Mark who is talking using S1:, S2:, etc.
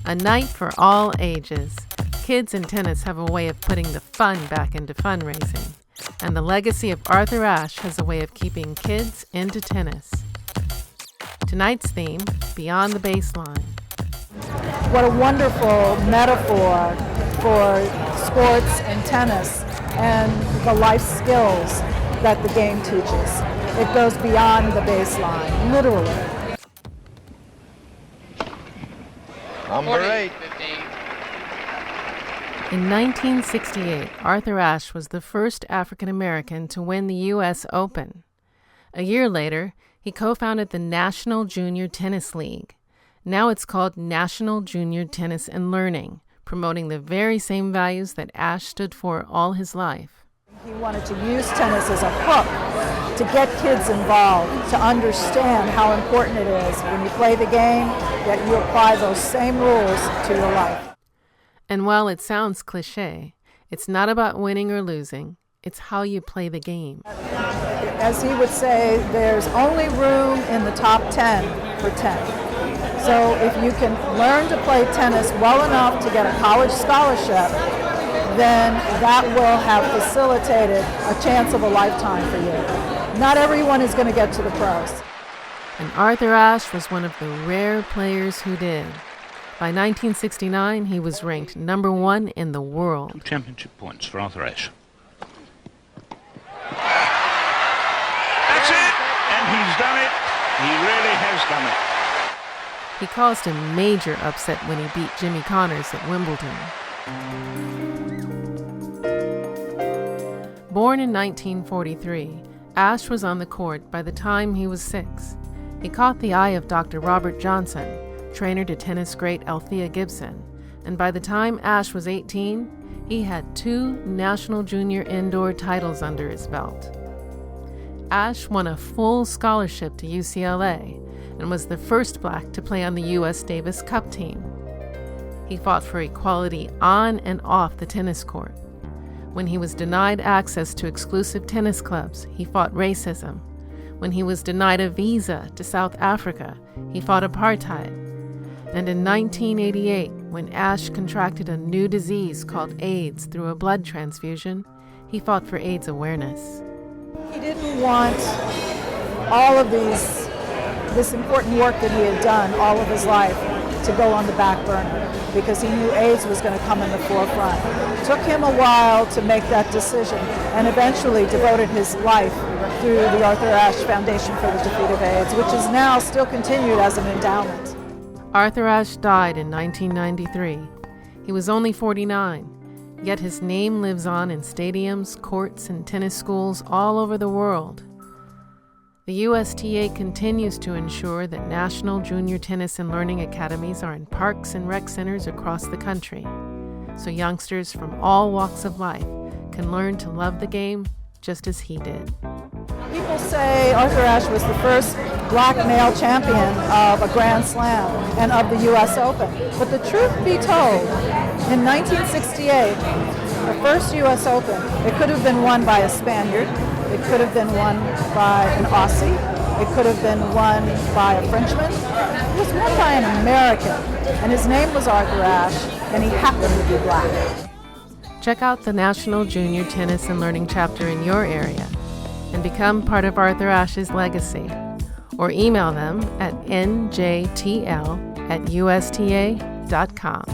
S1: A night for all ages. Kids in tennis have a way of putting the fun back into fundraising. And the legacy of Arthur Ashe has a way of keeping kids into tennis. Tonight's theme, Beyond the Baseline.
S2: What a wonderful metaphor for sports and tennis and the life skills that the game teaches. It goes beyond the baseline, literally.
S3: Number 8.
S1: In 1968, Arthur Ashe was the first African American to win the U.S. Open. A year later, he co-founded the National Junior Tennis League. Now it's called National Junior Tennis and Learning, promoting the very same values that Ashe stood for all his life.
S2: He wanted to use tennis as a hook to get kids involved, to understand how important it is when you play the game that you apply those same rules to your life.
S1: And while it sounds cliché, it's not about winning or losing, it's how you play the game.
S2: As he would say, there's only room in the top 10 for 10. So if you can learn to play tennis well enough to get a college scholarship, then that will have facilitated a chance of a lifetime for you. Not everyone is going to get to the pros.
S1: And Arthur Ashe was one of the rare players who did. By 1969, he was ranked number 1 in the world.
S4: 2 championship points for Arthur Ashe. That's it! And he's done it. He really has done it.
S1: He caused a major upset when he beat Jimmy Connors at Wimbledon. Born in 1943, Ashe was on the court by the time he was 6. He caught the eye of Dr. Robert Johnson, trainer to tennis great Althea Gibson, and by the time Ashe was 18, he had 2 national junior indoor titles under his belt. Ashe won a full scholarship to UCLA and was the first black to play on the U.S. Davis Cup team. He fought for equality on and off the tennis court. When he was denied access to exclusive tennis clubs, he fought racism. When he was denied a visa to South Africa, he fought apartheid. And in 1988, when Ashe contracted a new disease called AIDS through a blood transfusion, he fought for AIDS awareness.
S2: He didn't want all of this important work that he had done all of his life to go on the back burner because he knew AIDS was going to come in the forefront. It took him a while to make that decision and eventually devoted his life through the Arthur Ashe Foundation for the Defeat of AIDS, which is now still continued as an endowment.
S1: Arthur Ashe died in 1993. He was only 49, yet his name lives on in stadiums, courts, and tennis schools all over the world. The USTA continues to ensure that national junior tennis and learning academies are in parks and rec centers across the country, so youngsters from all walks of life can learn to love the game just as he did.
S2: People say Arthur Ashe was the first black male champion of a Grand Slam and of the U.S. Open. But the truth be told, in 1968, the first U.S. Open, it could have been won by a Spaniard, it could have been won by an Aussie, it could have been won by a Frenchman. It was won by an American, and his name was Arthur Ashe, and he happened to be black.
S1: Check out the National Junior Tennis and Learning chapter in your area and become part of Arthur Ashe's legacy, or email them at njtl@usta.com.